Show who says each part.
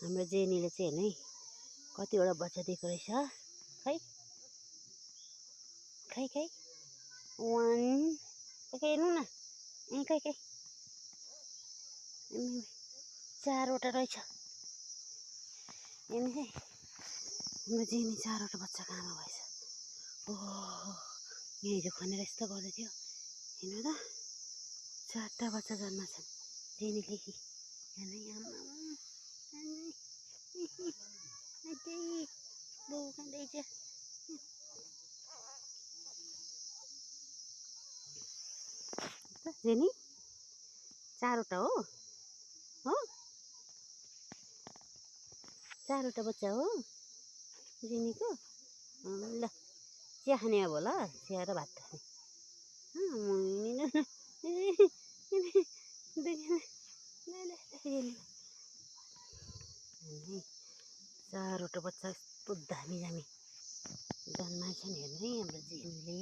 Speaker 1: हाम्रो जेनीले चाहिँ हेर्नु है कतिवटा बच्चा दिएको रहेछ खै खै खै 1 खै हेर्नु न खै खै 4वटा रहेछ हेर्नु है हाम्रो जेनी 4वटा बच्चाको आमा भएछ ओहो यहाँ हिजो खनेर यस्तो गर्दै थियो हेर्नु त 4टा बच्चा जन्माछन् जेनीले हेर्नु आमा जेनी 4वटा हो 4वटा बच्चा हो जेनीको ल चिया खाने अब ल चिया र भात खाने चारवटा बच्चा यस्तो दामी दामी जन्माएछन् हेर्नु है हाम्रो जेनीले